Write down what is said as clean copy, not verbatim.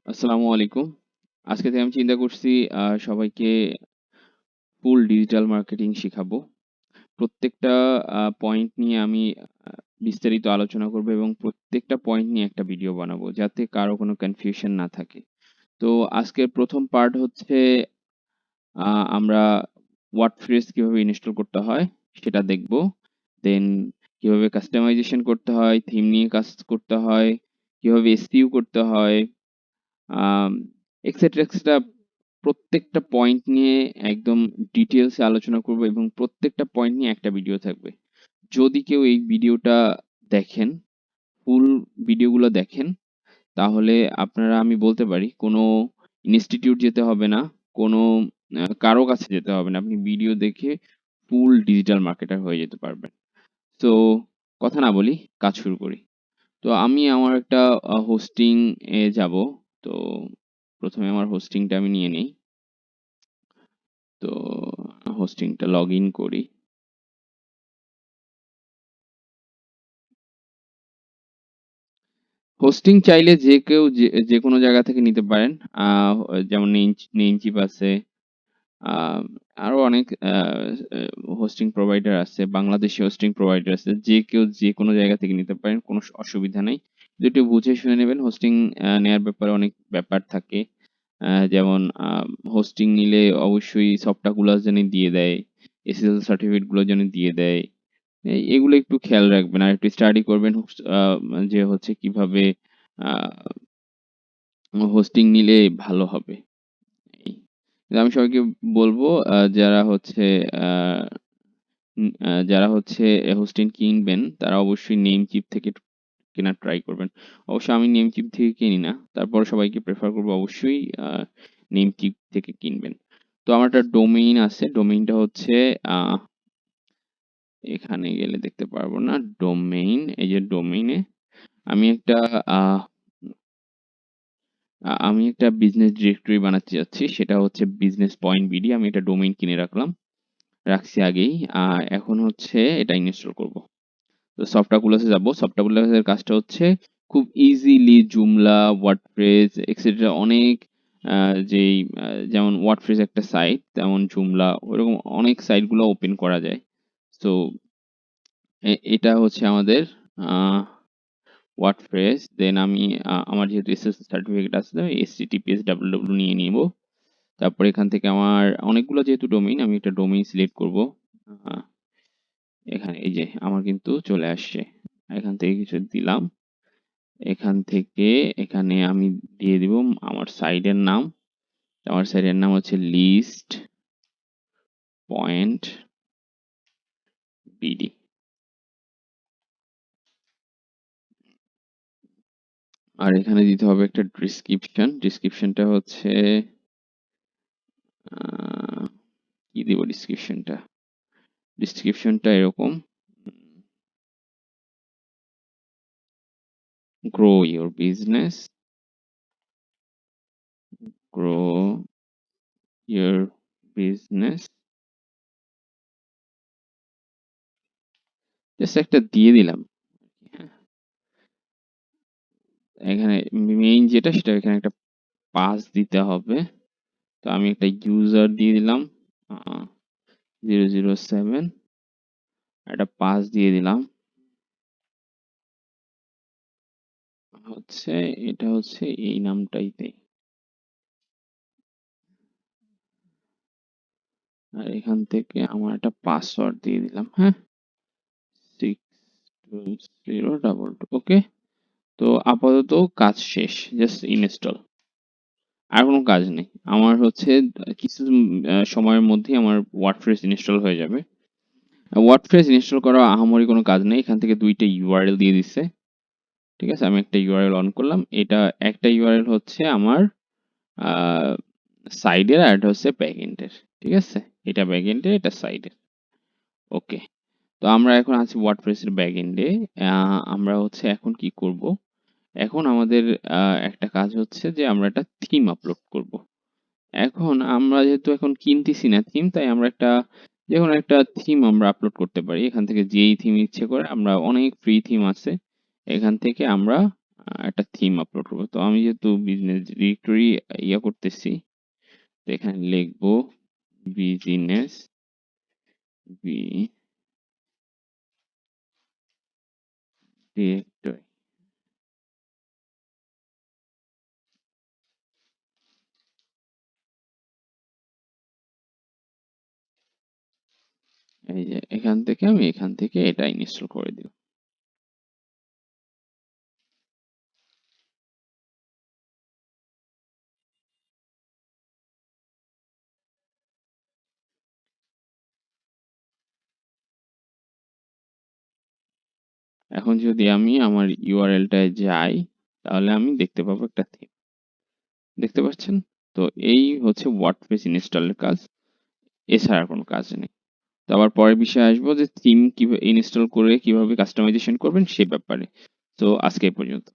আসসালামু আলাইকুম। আজকে থেকে আমি চিন্তা করছি সবাইকে ফুল ডিজিটাল মার্কেটিং শিখাবো। প্রত্যেকটা পয়েন্ট নিয়ে আমি বিস্তারিত আলোচনা করব এবং প্রত্যেকটা পয়েন্ট নিয়ে একটা ভিডিও বানাবো যাতে কারো কোনো কনফিউশন না থাকে। তো আজকের ১ম পার্ট হচ্ছে আমরা ওয়ার্ডপ্রেস কিভাবে ইনস্টল করতে হয় সেটা দেখব। দেন কিভাবে কাস্টমাইজেশন করতে হয়, থিম নিয়ে কাজ করতে হয়, কিভাবে এসইও করতে হয়, আম এক্সেট্রা, এক্সেট্রা প্রত্যেকটা পয়েন্ট নিয়ে একদম ডিটেইলস এ আলোচনা করব এবং প্রত্যেকটা পয়েন্ট নিয়ে একটা ভিডিও থাকবে। যদি কেউ এই ভিডিওটা দেখেন, ফুল ভিডিওগুলো দেখেন, তাহলে আপনারা আমি বলতে পারি কোনো ইনস্টিটিউট যেতে হবে না, কোনো কারো কাছে যেতে হবে না। আপনি ভিডিও দেখে ফুল ডিজিটাল মার্কেটার হয়ে যেতে পারবেন। তো কথা না বলি, কাজ শুরু করি। তো আমি আমার একটা হোস্টিং এ যাবো। তো ১ম এ আমার হোস্টিংটা আমি নিয়ে নেই। তো হোস্টিংটা লগইন করি। হোস্টিং চাইলে যে কেউ যেকোনো জায়গা থেকে নিতে পারেন। আ যেমন নেমচিপ আছে, আ আরো অনেক হোস্টিং প্রোভাইডার আছে। বাংলাদেশী হোস্টিং প্রোভাইডার আছে। যে কেউ যেকোনো জায়গা থেকে নিতে পারেন। কোনো অসুবিধা নাই। কিন্তু একটু বুঝে শুনে নেবেন। হোস্টিং নেয়ার ব্যাপারে অনেক ব্যাপার থাকে। যেমন হোস্টিং নিলে অবশ্যই সফটওয়্যারগুলো যেন দিয়ে দেয়। এসএসএল সার্টিফিকেট গুলো যেন দিয়ে দেয়। এগুলো একটু খেয়াল রাখবেন। আর একটু স্টাডি করবেন আ যে হচ্ছে কিভাবে আ হোস্টিং নিলে ভালো হবে। এই। আমি সবাইকে বলব যারা হচ্ছে আ যারা হচ্ছে হোস্টিং কিনবেন তারা অবশ্যই নেমচিপ থেকে কেনার ট্রাই করবেন। অবশ্য আমি নেমচিপ থেকে কিনি না। তারপরও সবাইকে প্রেফার করব অবশ্যই নেমচিপ থেকে কিনবেন। তো আমার একটা ডোমেইন আছে। ডোমেইনটা হচ্ছে আ এখানে গেলে দেখতে পারবো না। ডোমেইন, এই যে ডোমেইনে আমি একটা আ আমি একটা বিজনেস ডিরেক্টরি বানাতে যাচ্ছি। সেটা হচ্ছে বিজনেস পয়েন্ট বিডি। আমি একটা ডোমেইন কিনে রাখছি আগেই। এখন হচ্ছে এটা ইনস্টল করব। তো সফটওয়্যারগুলোতে যাব। সফটওয়্যারগুলোর কাজটা হচ্ছে খুব ইজিলি Joomla, WordPress এক্সেট্রা অনেক আ যেই যেমন WordPress একটা সাইট, তেমন Joomla ওরকম অনেক সাইটগুলো ওপেন করা যায়। সো এটা হচ্ছে আমাদের আ WordPress। দেন আমি আমার যেহেতু এসএসএল সার্টিফিকেট আছে, https www নিয়ে নিব। তারপর এখান থেকে আমার অনেকগুলো যেহেতু ডোমেইন, আমি একটা ডোমেইন সিলেক্ট করব। আ এখানে এই যে আমার কিন্তু চলে আসছে। এখান থেকে কিছু দিলাম। এখান থেকে এখানে আমি দিয়ে দিব আমার সাইটের নাম। আমার সাইটের নাম হচ্ছে লিস্ট পয়েন্ট বিডি। আর এখানে দিতে হবে একটা ডেসক্রিপশন। ডেসক্রিপশনটা হচ্ছে আ কি দিব ডেসক্রিপশনটা? ডেসক্রিপশনটা এরকম, grow your business, grow your business, just একটা দিয়ে দিলাম। হ্যাঁ, এখানে মেইন যেটা সেটা এখানে একটা পাস দিতে হবে। তো আমি একটা ইউজার দিয়ে দিলাম 007, একটা পাস দিয়ে দিলাম হচ্ছে, এটা হচ্ছে এই নামটাই দেই। আর এখান থেকে আমার একটা পাসওয়ার্ড দিয়ে দিলাম। হ্যাঁ, 62022। ওকে। তো আপাতত কাজ শেষ, জাস্ট ইনস্টল। আর কোনো কাজ নেই। আমার হচ্ছে কিছু সময়ের মধ্যেই আমার ওয়ার্ডপ্রেস ইনস্টল হয়ে যাবে। ওয়ার্ডপ্রেস ইনস্টল করা আহামরি কোনো কাজ নেই। এখান থেকে ২ টা ইউআরএল দিয়ে দিছে। ঠিক আছে? আমি একটা ইউআরএল অন করলাম। এটা একটা ইউআরএল হচ্ছে আমার আ সাইডের, আর এটা হচ্ছে ব্যাকএন্ডের। ঠিক আছে? এটা ব্যাকএন্ডের, এটা সাইডের। ওকে। তো আমরা এখন আছি ওয়ার্ডপ্রেস এর ব্যাকএন্ডে। আ আমরা হচ্ছে এখন কি করব? এখন আমাদের আ একটা কাজ হচ্ছে যে আমরা একটা থিম আপলোড করব। এখন আমরা যেহেতু এখন কিনতেছি না থিম, তাই আমরা যেকোনো একটা থিম আমরা আপলোড করতে পারি। এখান থেকে যেই থিম ইচ্ছে করে, আমরা অনেক ফ্রি থিম আছে। এখান থেকে আমরা একটা থিম আপলোড করবো। তো আমি যেহেতু বিজনেস ডিরেক্টরি করতেছি, তো এখানে লিখবো বিজনেস ডিরেক্টরি। এই যে এখান থেকে এটা ইনস্টল করে দিব। এখন যদি আমি আমার ইউআরএলটায় যাই, তাহলে আমি দেখতে পাবো একটা থিম। দেখতে পাচ্ছেন? তো এই হচ্ছে ওয়ার্ডপ্রেস ইনস্টলের কাজ, এছাড়া আর কোনো কাজ নেই। তো আবার পরের বিষয়ে আসবো যে থিম কিভাবে ইনস্টল করে কিভাবে কাস্টমাইজেশন করবেন সে ব্যাপারে। তো আজকে এই পর্যন্ত।